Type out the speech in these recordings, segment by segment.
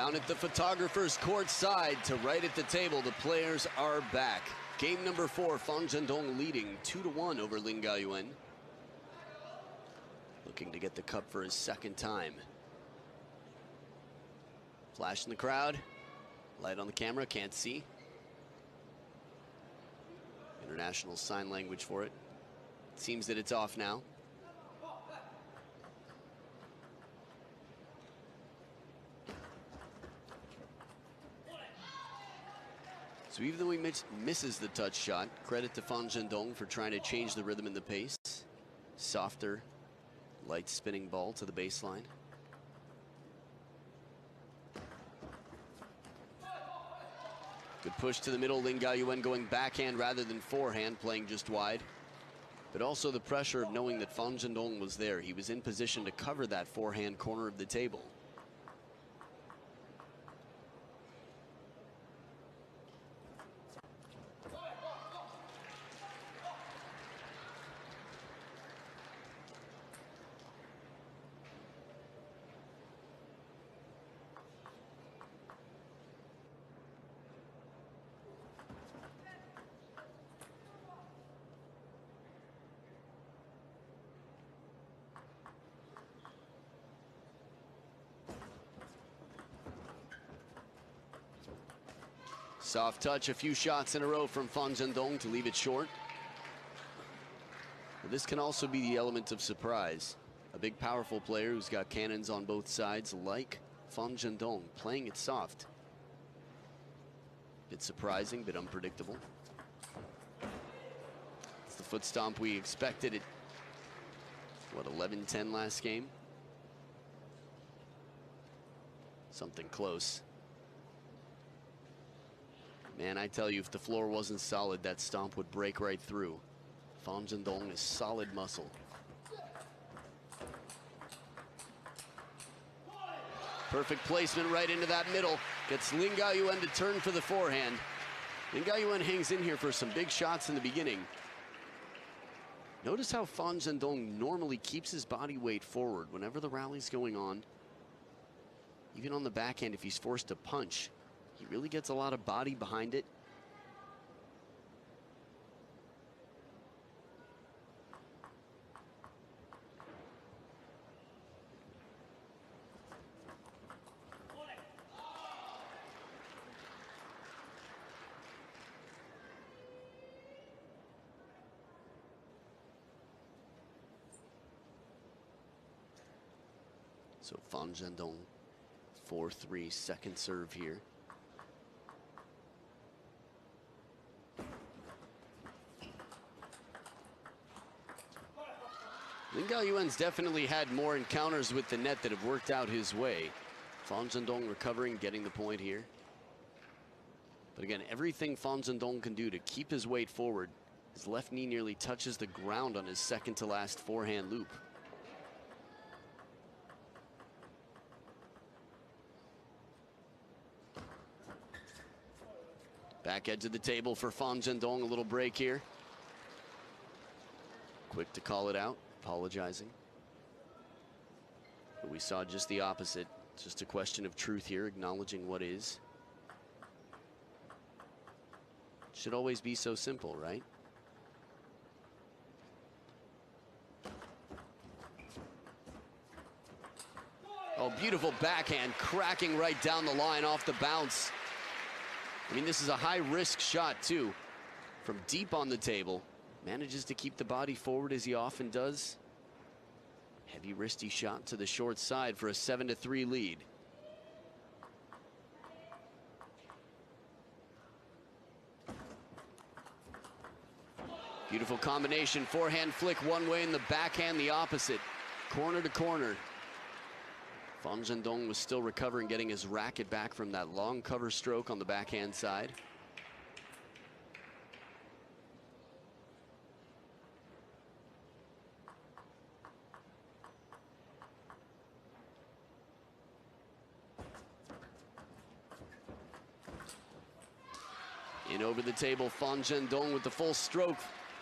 Down at the photographer's court side to right at the table, the players are back. Game number 4, Fan Zhendong leading 2-1 over Lin Gaoyuan. Looking to get the cup for his second time. Flash in the crowd. Light on the camera, can't see. International sign language for it. It seems that it's off now. So even though he misses the touch shot, credit to Fan Zhendong for trying to change the rhythm and the pace. Softer, light spinning ball to the baseline. Good push to the middle, Lin Gaoyuan going backhand rather than forehand, playing just wide. But also the pressure of knowing that Fan Zhendong was there. He was in position to cover that forehand corner of the table. Soft touch, a few shots in a row from Fan Zhendong to leave it short. But this can also be the element of surprise. A big, powerful player who's got cannons on both sides, like Fan Zhendong, playing it soft. Bit surprising, bit unpredictable. It's the foot stomp we expected at, what, 11-10 last game? Something close. Man, I tell you, if the floor wasn't solid, that stomp would break right through. Fan Zhendong is solid muscle. Perfect placement right into that middle. Gets Lin Gaoyuan to turn for the forehand. Lin Gaoyuan hangs in here for some big shots in the beginning. Notice how Fan Zhendong normally keeps his body weight forward whenever the rally's going on. Even on the backhand, if he's forced to punch, he really gets a lot of body behind it. So Fan Zhendong, 4-3, second serve here. Lin Gaoyuan's definitely had more encounters with the net that have worked out his way. Fan Zhendong recovering, getting the point here. But again, everything Fan Zhendong can do to keep his weight forward. His left knee nearly touches the ground on his second to last forehand loop. Back edge of the table for Fan Zhendong, a little break here. Quick to call it out. Apologizing. But we saw just the opposite. It's just a question of truth here, acknowledging what is. Should always be so simple, right? Oh, beautiful backhand, cracking right down the line off the bounce. I mean, this is a high-risk shot, too. From deep on the table. Manages to keep the body forward as he often does. Heavy wristy shot to the short side for a 7-3 lead. Beautiful combination, forehand flick one way and the backhand the opposite. Corner to corner. Fan Zhendong was still recovering, getting his racket back from that long cover stroke on the backhand side. In over the table, Fan Zhendong with the full stroke.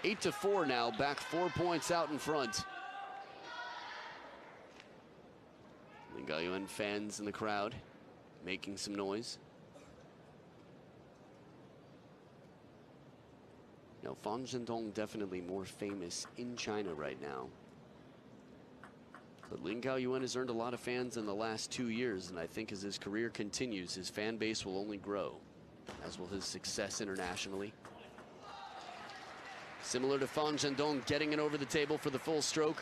8-4 now, back 4 points out in front. Lin Gaoyuan fans in the crowd making some noise. Now, Fan Zhendong definitely more famous in China right now. But Lin Gaoyuan has earned a lot of fans in the last 2 years, and I think as his career continues, his fan base will only grow, as will his success internationally. Similar to Fan Zhendong, getting it over the table for the full stroke,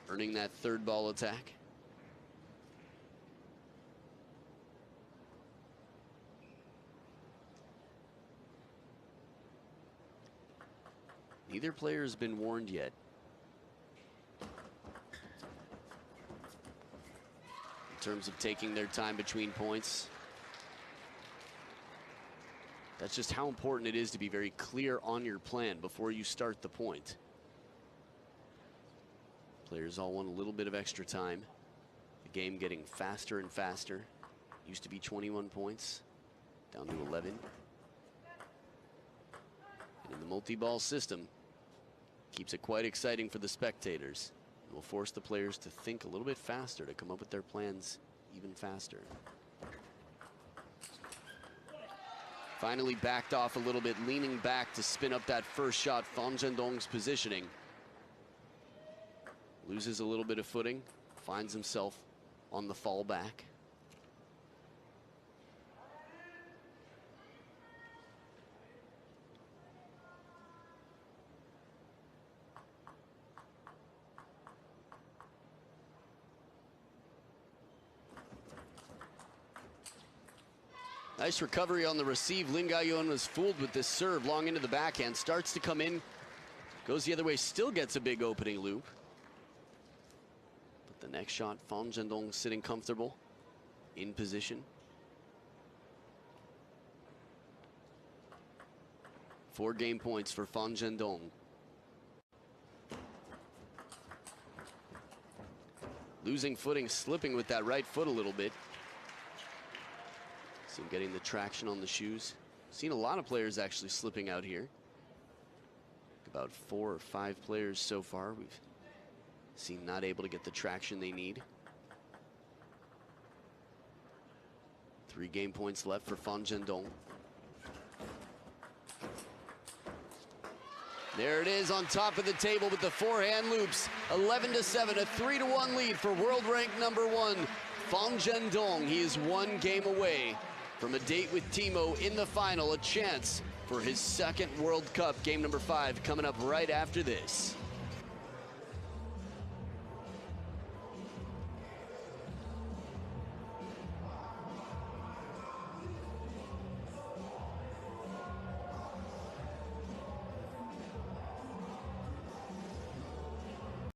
earning that third ball attack. Neither player has been warned yet. In terms of taking their time between points. That's just how important it is to be very clear on your plan before you start the point. Players all want a little bit of extra time. The game getting faster and faster. Used to be 21 points, down to 11. And in the multi-ball system, keeps it quite exciting for the spectators. It will force the players to think a little bit faster, to come up with their plans even faster. Finally backed off a little bit, leaning back to spin up that first shot. Fan Zhendong's positioning. Loses a little bit of footing, finds himself on the fall back. Nice recovery on the receive. Lin Gaoyuan was fooled with this serve long into the backhand. Starts to come in, goes the other way, still gets a big opening loop. But the next shot, Fan Zhendong sitting comfortable, in position. 4 game points for Fan Zhendong. Losing footing, slipping with that right foot a little bit. See him getting the traction on the shoes. Seen a lot of players actually slipping out here. About 4 or 5 players so far we've seen not able to get the traction they need. 3 game points left for Fan Zhendong. There it is on top of the table with the forehand loops. 11-7, a 3-1 lead for world rank #1, Fan Zhendong. He is 1 game away from a date with Timo in the final, a chance for his 2nd World Cup, game #5, coming up right after this.